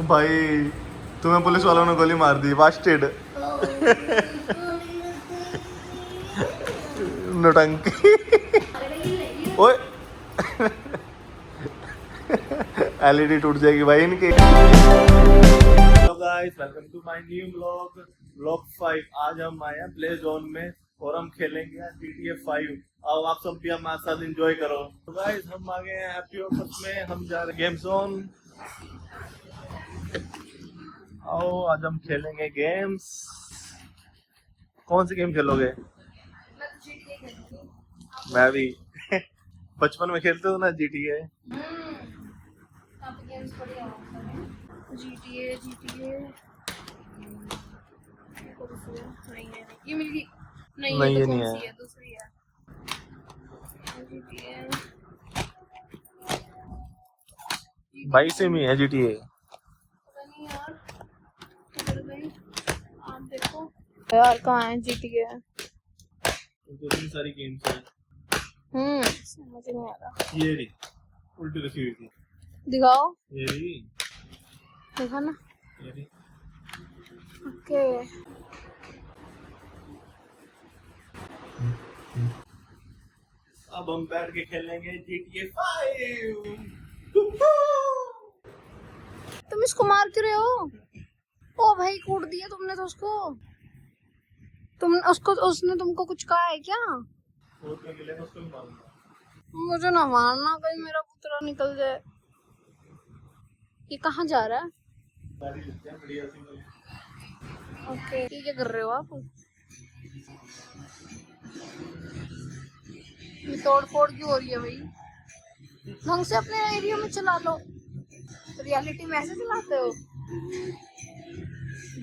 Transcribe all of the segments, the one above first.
भाई तुम्हें पुलिस वालों ने गोली मार दी, बास्टेड। नौटंकी। ओए एलईडी टूट जाएगी भाई इनकी। Hello guys, welcome to my new vlog 5। आज हम आए हैं प्ले जोन में और हम खेलेंगे GTA 5। आओ आप सब भी हमारे साथ एंजॉय करो। तो गाइस हम आ गए हैं हैप्पी ऑफिस में, हम जा रहे हैं गेम जोन। आओ आज हम खेलेंगे गेम्स। कौन सी गेम खेलोगे? मैं भी बचपन में खेलते हो ना GTA। GTA नहीं है, ये मिल गई। नहीं, नहीं, ये ये तो नहीं कौन है। सी है? दूसरी है GTA। भाई सेम ही है GTA। पता नहीं यार, किधर गई? आप देखो यार, कहाँ है GTA? तो इतनी सारी गेम्स हैं। समझ नहीं आ रहा। ये रही उल्टी रखी हुई थी। दिखाओ, ये रही, देखा ना। ये रही। ओके, अब हम बैठ के खेलेंगे GTA 5। तुम इसको मार क्यों रहे हो? ओ भाई, कूट दिया तुमने तो उसको। उसने तुमको कुछ कहा है क्या? उसको भी मारूंगा। मुझे ना मारना, कहीं मेरा पुतला निकल जाए। ये कहाँ जा रहा है? गाड़ी लेते हैं बढ़िया सी वाली। ओके, ये क्या कर रहे हो आप? ये तोड़ फोड़ क्यों हो रही है भाई? ढंग से अपने एरिया में चला लो। रियलिटी में ऐसे चलाते हो?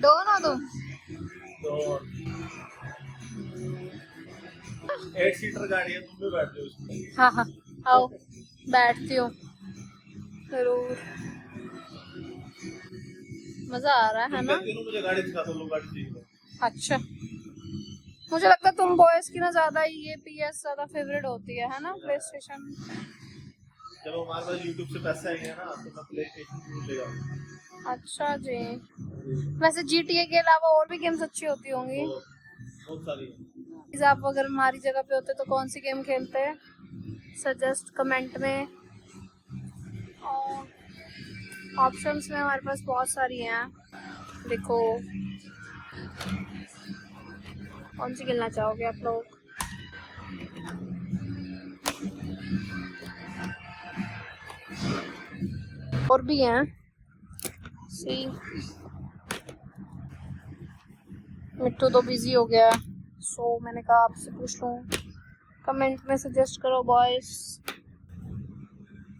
डो ना तुम। तो 8 सीटर गाड़ी है, तुम भी बैठ जाओ उसमें। हाँ हाँ, आओ बैठती हूँ जरूर। मजा आ रहा है ना? मुझे गाड़ी दिखा दो, गाड़ी चाहिए। अच्छा, मुझे लगता है तुम बॉयज की ना ज्यादा ये PS ज्यादा फेवरेट होती है ना, प्ले स्टेशन। जब हमारे पास YouTube से पैसे आएंगे ना तो मैं प्ले स्टेशन ले जाऊंगा। अच्छा जी। वैसे GTA के अलावा और भी गेम्स अच्छी होती होंगी। बहुत सारी है। आप अगर हमारी जगह पे होते तो कौन सी गेम खेलते हैं? सजेस्ट कमेंट में। और ऑप्शंस में हमारे पास बहुत सारी हैं, देखो कौन सी खेलना चाहोगे आप लोग? और भी हैं। सी मिट्टू तो बिजी हो गया, सो मैंने कहा आपसे पूछ लूं। कमेंट में सजेस्ट करो बॉयज।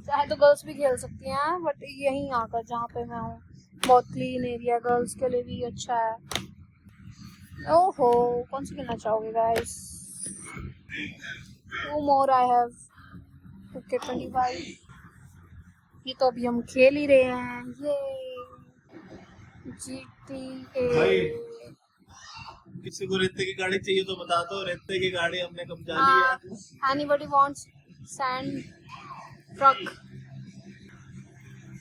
चाहे तो गर्ल्स भी खेल सकती हैं, बट यहीं आकर जहाँ पे मैं हूँ बहुत क्लीन एरिया, गर्ल्स के लिए भी अच्छा है। ओहो, कौन सी खेलना चाहोगे guys? 2 more I have। Okay 25। ये तो अभी हम खेल ही रहे हैं। ये GTA। किसी को रेते की गाड़ी चाहिए तो बता दो, रेते की गाड़ी हमने कब्जा लिया। Anybody wants sand truck?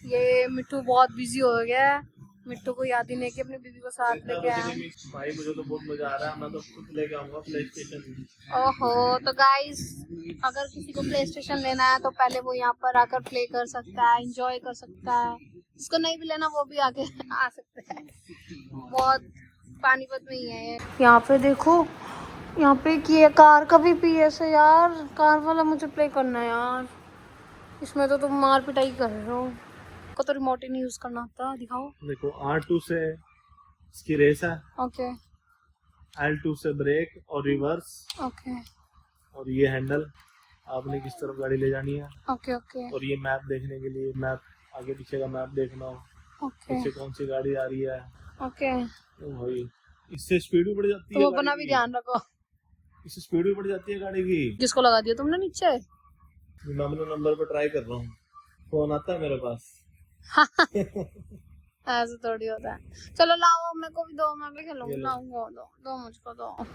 ये मिट्टू बहुत बिजी हो गया है। मिट्टू को याद ही नहीं कि अपनी बीबी को साथ लेके आया। भाई मुझे तो बहुत मजा आ रहा है, मैं तो खुद लेके आऊंगा प्ले स्टेशन। ओहो, तो गाइस अगर किसी को प्ले स्टेशन लेना है तो पहले वो यहाँ पर आकर प्ले कर सकता है, एंजॉय कर सकता है। जिसको नहीं भी लेना वो भी आके आ सकता है। बहुत पानीपत में ही है ये। यहाँ पे देखो, यहाँ पे की कार का भी PS है यार। कार वाला मुझे प्ले करना है यार। इसमें तो तुम मार पिटाई कर रहे हो। को तो रिमोट ही नहीं यूज करना आता। दिखाओ। देखो R2 से इसकी रेस है, ओके L2 से ब्रेक और रिवर्स, ओके और ये हैंडल आपने किस तरफ गाड़ी ले जानी है। ओके ओके और ये मैप देखने के लिए, मैप आगे पीछे का मैप देखना हो, ओके पीछे कौन सी गाड़ी आ रही है। ओके। तो भाई इससे स्पीड भी बढ़ जाती है। तुम अपना भी ध्यान रखो। इससे स्पीड भी बढ़ जाती है गाड़ी की। जिसको लगा दिया तुमने नीचे? मैं अपने नंबर पर ट्राई कर रहा हूँ, फोन आता है मेरे पास। ऐसे थोड़ी होता है। चलो लाओ, मेरे को भी दो, मैं भी खेलूंगी। लाऊंगा, दो मुझको दो।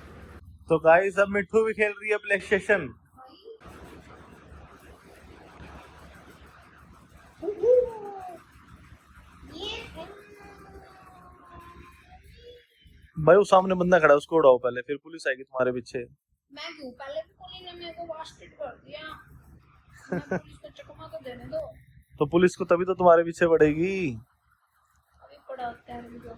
तो गाइस अब मिट्टू भी खेल रही है प्ले स्टेशन। भाई वो सामने बंदा खड़ा है, उसको उड़ाओ पहले, फिर पुलिस आएगी तुम्हारे पीछे। मैं क्यों, पहले भी पुलिस ने मेरे को वास्टेड कर दिया। मैं पुलिस को चकमा तो देने दो। तो पुलिस को तभी तो तुम्हारे पीछे पड़ेगी। अभी पड़ाते हैं मुझे।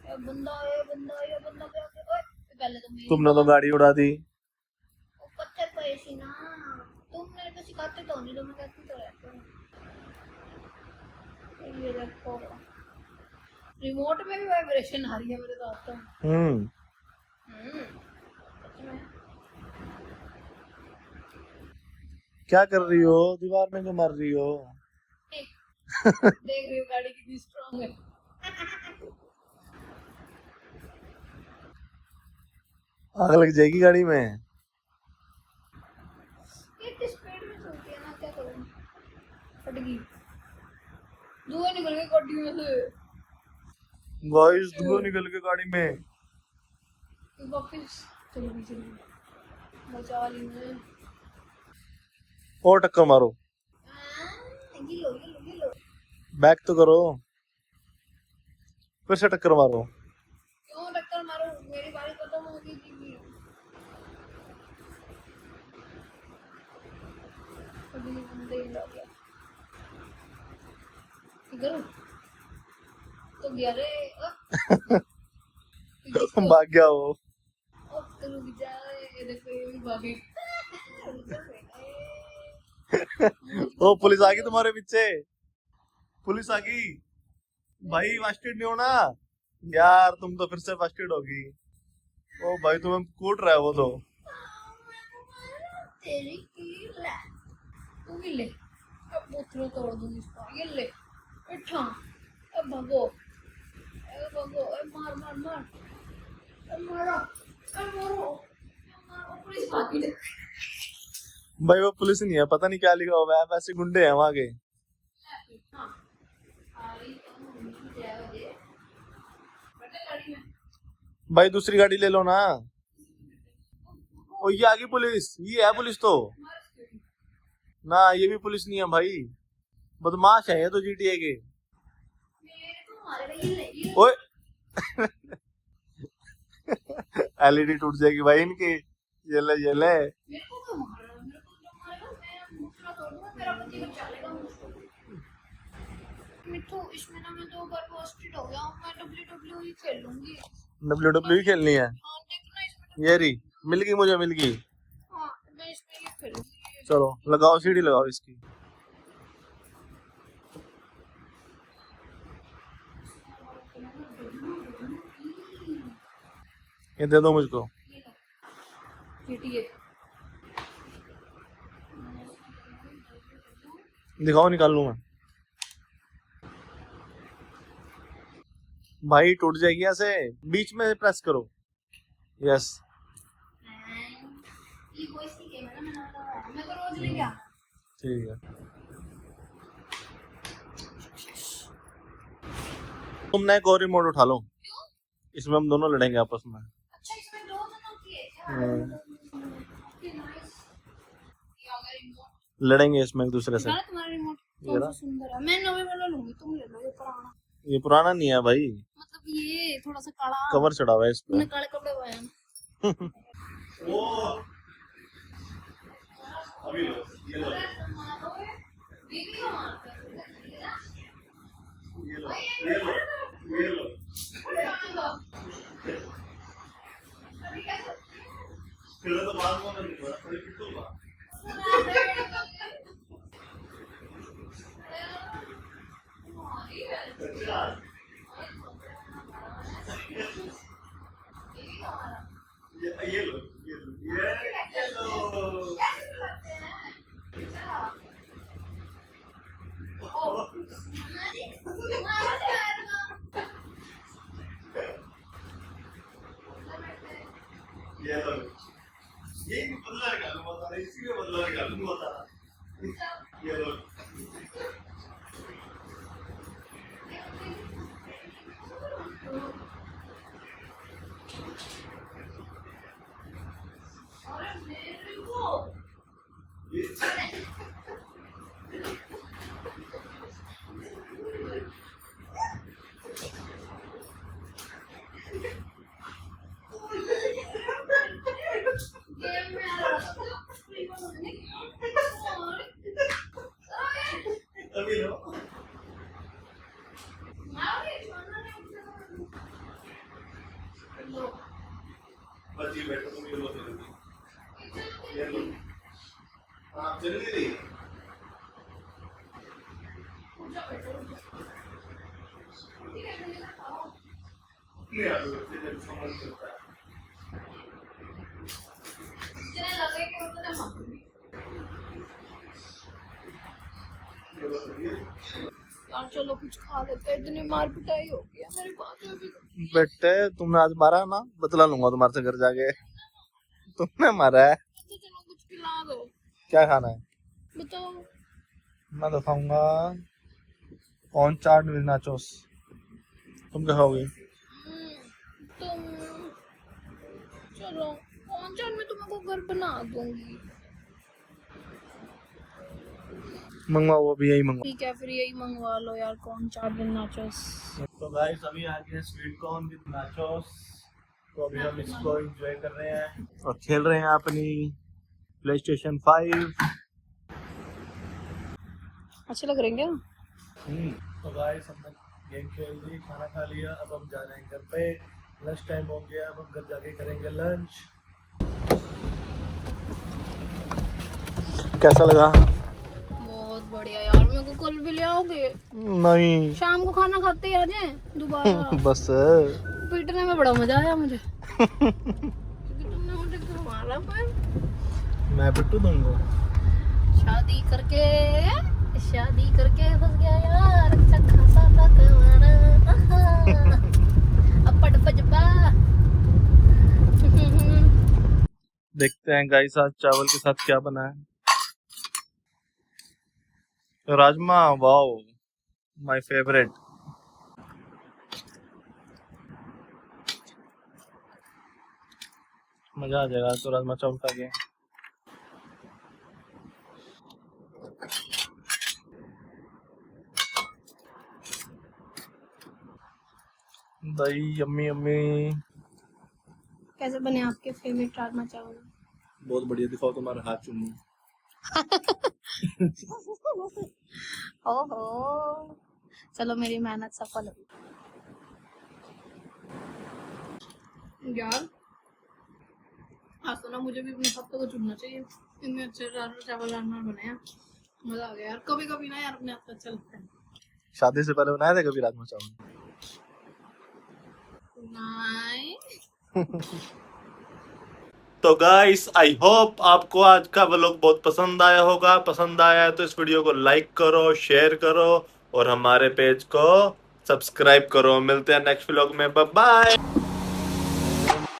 ये बंदा क्या ओए पहले तो तुमने तो गाड़ी उड़ा दी। वो पत्थर पे ऐसी ना, तुम मेरे को सिखाते तो नहीं, तो मैं कहती तो रहती हूँ। ये देखो रिमोट में भी वाइब्रेशन आ रही है मेरे तो हाथ में। सच में। क्या कर रही हो, दीवार में क्यों मार रही हो? देख रही हो गाड़ी कितनी स्ट्रांग है। आग लग जाएगी गाड़ी में। कितनी स्पीड में चलती है ना, क्या करूं। फट गई, धुआं निकल गया गाड़ी में से। गाइस धुआं निकल के गाड़ी में। वापस चली बचा ली मैं। और टक्कर मारो। ये लो। बैक तो करो, फिर से टक्कर मारो। क्यों टक्कर मारो, मेरी बारी खत्म हो गई थी। अभी बंदे ही लग गया इधर तो गया रे। भाग गया वो। तो रुक जा, ये देखो ये भी भागे। ओ पुलिस आ गई तुम्हारे पीछे, पुलिस आ गई। भाई वास्टेड नहीं होना यार, तुम तो फिर से वास्टेड होगी। ओ भाई तुम्हें कूट रहा है वो तो। तेरी की ले, तू भी ले। अब बोतलों तोड़ दूंगी इसका। ये ले बैठा, अब भागो, मार मारो, पुलिस भागी। भाई वो पुलिस नहीं है, पता नहीं क्या लिखा हुआ है, वैसे गुंडे हैं वहां के। भाई दूसरी गाड़ी ले लो ना। ओ ये आ गई पुलिस, ये है पुलिस तो ना, ये भी पुलिस नहीं है भाई, बदमाश है ये तो जीटीए के। ओए एलईडी टूट जाएगी भाई इनकी। ये ले मिठू, इसमें ना मैं 2 बार वास्टेड हो गया हूं। मैं WWE खेल लूंगी। WWE खेलनी है। हां देखना इसमें ये रही, मिल गई मुझे, मिल गई। हां मैं इसमें ये खेलूंगी। चलो लगाओ, सीढ़ी लगाओ इसकी। ये दे दो मुझको। GTA दिखाओ, निकाल लूं मैं। भाई टूट जाएगी ऐसे, बीच में प्रेस करो। यस ये वॉइस की कैमरा में ना लगा, मैं तो रोज लेके आ। ठीक है। तुम नए को रिमोट उठा लो, इसमें हम दोनों लड़ेंगे आपस में। अच्छा इसमें 2 जनों की है क्या? नाइस। ये आ गया रिमोट। लड़ेंगे इसमें एक दूसरे से। तुम्हारा रिमोट बहुत सुंदर है। मैं नवे वाला लूंगी, तुम ले लो ये पुराना। ये पुराना नहीं है भाई, मतलब ये थोड़ा सा काला कवर चढ़ा हुआ है इस पे। तुमने काले कपड़े पहने हैं। ओ अभी लो, ये लो, ये लो। फिर तो बात कौन नहीं हो रहा, थोड़ी पिट्टू बा। ये लो, ये लो। ये लो, ये बदला निकालूं बता रहा, इसी में बदला निकालूं बता रहा। ये लो। अभी लो। बस ये बैठो तुम, ये लो जल्दी, ये लो। हाँ चल नहीं रही। नहीं यार, जब समझ करता है। यार चलो कुछ खा लेते हैं, इतनी मार पिटाई हो गई है मेरे पास अभी। बेटे तुमने आज मारा ना, बदला लूंगा तुम्हारे से घर जाके। तुमने मारा है। तो चलो कुछ खिला दो। क्या खाना है? बताओ। मैं तो खाऊंगा कॉर्न चाट विद नाचोस। तुम क्या खाओगे? तुम चलो कौन चाट मैं तुमको घर बना दूंगी। मंगवाओ, वो भी यही मंगवाओ। ठीक है फिर यही मंगवा लो यार, कौन चाट विद नाचोस। तो गाइस अभी आ गया स्वीट कॉर्न विद नाचोस। तो अभी हम इसको एंजॉय कर रहे हैं और खेल रहे हैं अपनी PlayStation 5। अच्छे लग रहे हैं क्या? तो गाइस हमने गेम खेल ली, खाना खा लिया, अब हम जा रहे हैं घर पे। लंच टाइम हो गया, अब हम घर जाके करेंगे लंच। कैसा लगा? बहुत बढ़िया यार, मेरे को कल भी ले आओगे? नहीं, शाम को खाना खाते ही आ जाए दोबारा। बस पीटने में बड़ा मजा आया मुझे। क्योंकि तुमने मुझे क्यों मारा पर? मैं पिट्टू दूंगा। शादी करके फंस गया यार, अच्छा खासा था कमाना। अपट पजबा। देखते हैं गाइस आज चावल के साथ क्या बना है। Rajma, wow my favourite. मजा आ जाएगा तो राजमा चावल खा के। दही यम्मी यम्मी। कैसे बने आपके फेवरेट राजमा चावल? बहुत बढ़िया, दिखाओ तुम्हारा हाथ चुन्नू। ओहो, चलो मेरी मेहनत सफल हुई। यार आज तो ना मुझे भी अपने हाथों को चुनना चाहिए, इतने अच्छे राजमा चावल राजमा बने हैं, मजा आ गया यार। कभी कभी ना यार अपने हाथ का अच्छा लगता है। शादी से पहले बनाए थे कभी राजमा चावल? नहीं। तो गाइस आई होप आपको आज का व्लॉग बहुत पसंद आया होगा। पसंद आया है तो इस वीडियो को लाइक करो, शेयर करो और हमारे पेज को सब्सक्राइब करो। मिलते हैं नेक्स्ट व्लॉग में, बाय बाय।